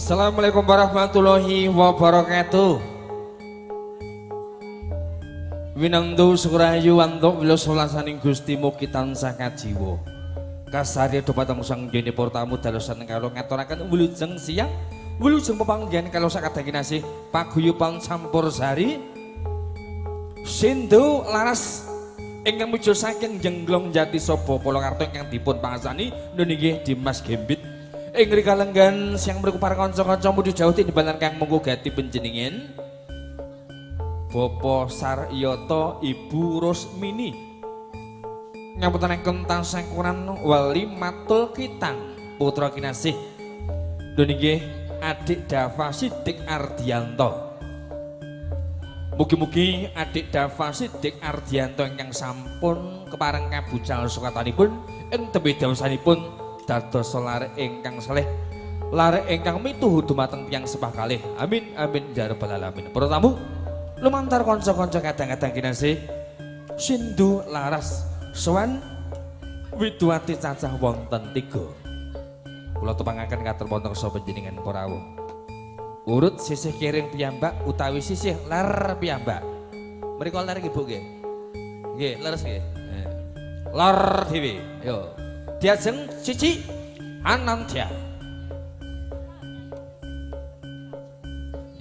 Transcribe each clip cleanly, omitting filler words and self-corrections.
Assalamualaikum warahmatullahi wabarakatuh. Winantu surayu wantuk wilo solasaning Gusti mugi tansah kajiwa. Kasarya dhateng sang dene para tamu dalosan karo ngaturaken wilujeng siang, wilujeng pepanggihan kalo sakadang kinasih paguyuban campursari. Sindhu laras ingkang mujo saking Jenglong Jatisaba Palakarta ingkang dipun pangasani nggih Dimas Gembit. Ing mriki lenggan siang mriku para kanca-kanca mudhi jauh tinimbalan kang mungku gati panjenengan Bapak Saryata Ibu Rusmini nyambutaken tansah kuran wali matul kitang putra kinasih nggih Adik Dava Sidik Ardianto. Mugi-mugi Adik Dava Sidik Ardianto ingkang sampun kepareng kabucal sukatanipun ing tembe daosanipun dados lare ingkang saleh, lare ingkang mituhu dumateng tiyang sepah kalih. Amin amin ya rabbal alamin. Para tamu lumantar kanca-kanca kadang-kadang kinasih Sindhu laras sowan Widwati cacah wonten 3. Kula tepangaken katur wonten sapa panjenengan para rawuh. Urut sisih kiring piyambak utawi sisih ler piyambak. Mriko ler nggih Bu nggih. Nggih, leres nggih. Ler dhewe. Yo. Diajeng Cici Anantya.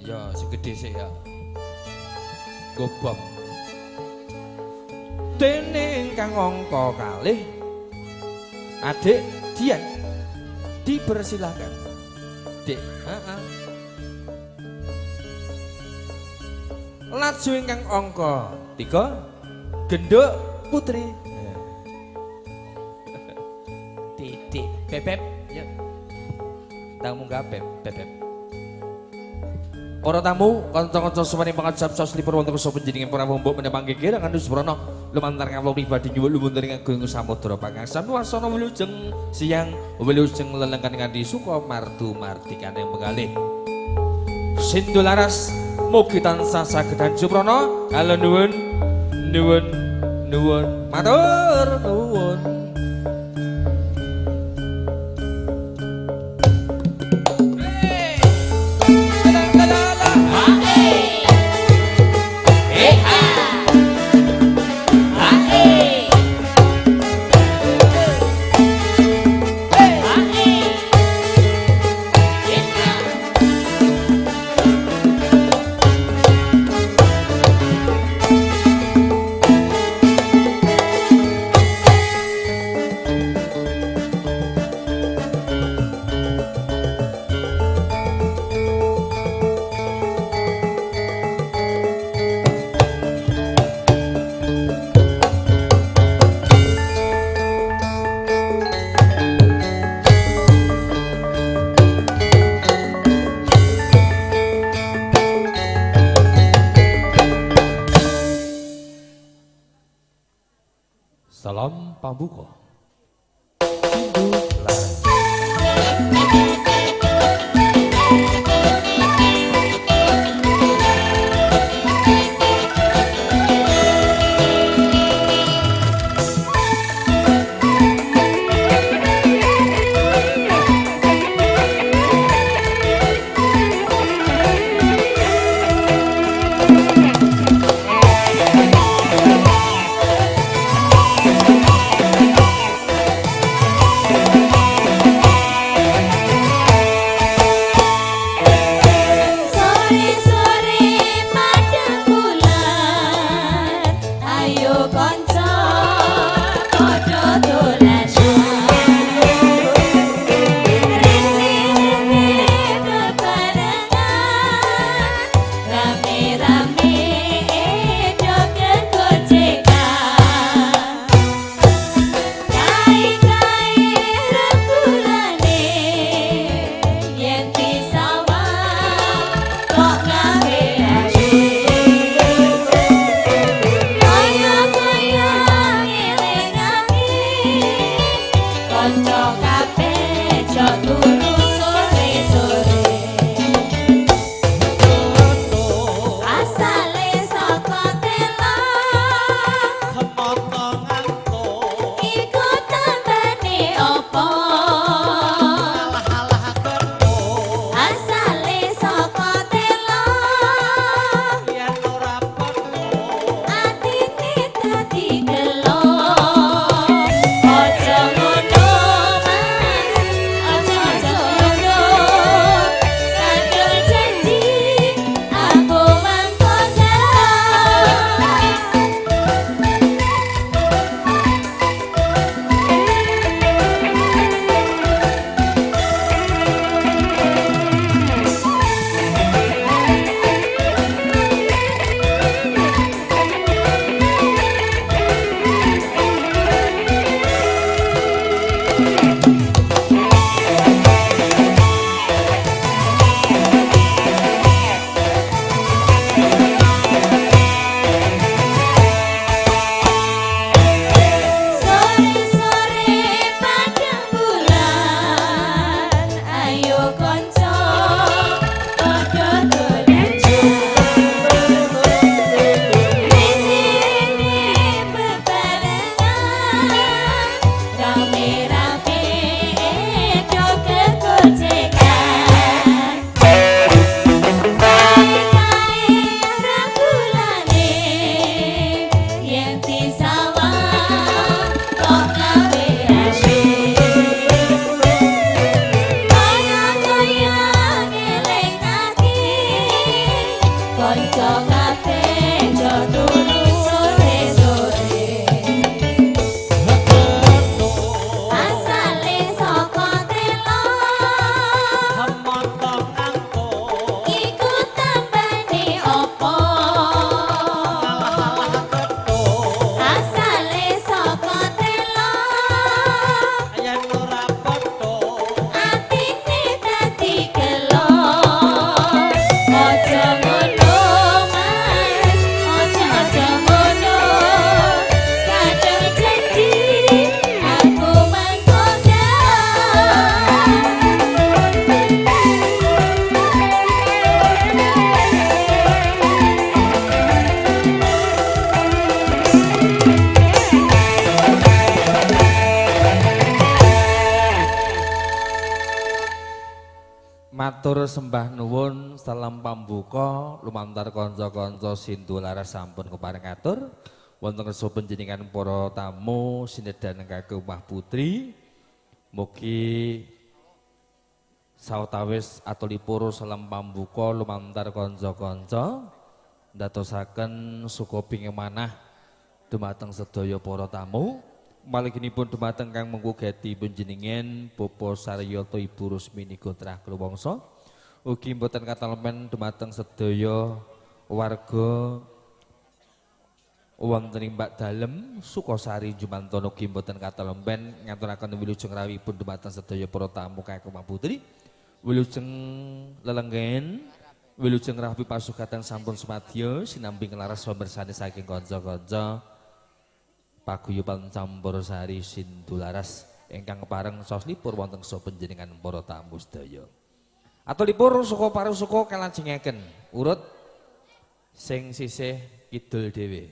Ya, segede sih ya. Gobok. Dene ingkang angka kalih Adik Dian dipersilakan. Dik, Laju ingkang angka 3 Genduk Putri. Titik Bebeb ya. Tang munggah Bebeb. Para tamu kanca-kanca semene pangajab saslipur wonten sapa panjenengan para mbok menepang gegir ngandus brono lumantar kawula pribadi nyuwun lumuntar ing agung samudra pangasan wasana wilujeng siang wilujeng lelengkan nganti suka mardu mardikane mengalih. Sindhu laras mugi tansah saged anjuprana kala nuwun matur nuwun. Salam pambuka. Sindhu laras. kabeh do turu sore-sore asale saka telo motong angko iku tambane opo asale saka telo yen ora padha atine dadi gelo aja ngono mas aja ngono kadang janji aku menggoda Matur sembah nuwun salam pambuka lumantar kanca-kanca Sindularas sampun kepareng atur wonten kersa panjenengan para tamu sinedan kagem Umah Putri mugi sawetawis atulipur salam pambuka lumantar kanca-kanca ndadosaken suka pingemanah dumateng sedaya para tamu maliginipun dumateng kang menggugati panjenengan Bapak Saryoto Ibu Rusmini Gotrah Kluwangsa ugi mboten katalemen dumateng sedaya warga wonten Mbak Dalem Sukosari Jumantono ugi mboten katalemen ngaturaken wilujeng rawuhipun dumateng sedaya para tamu kagem Umah Putri wilujeng lelenggen wilujeng rapi pasukatan sampun sumadyo sinambi nglaras pamirsani saking kanca-kanca paguyuban Campursari Sindularas ingkang pareng saoslipur wonten sa panjenengan para tamu sedaya. Atulipur suka parusuka kalajengaken urut sing sisih kidul dhewe.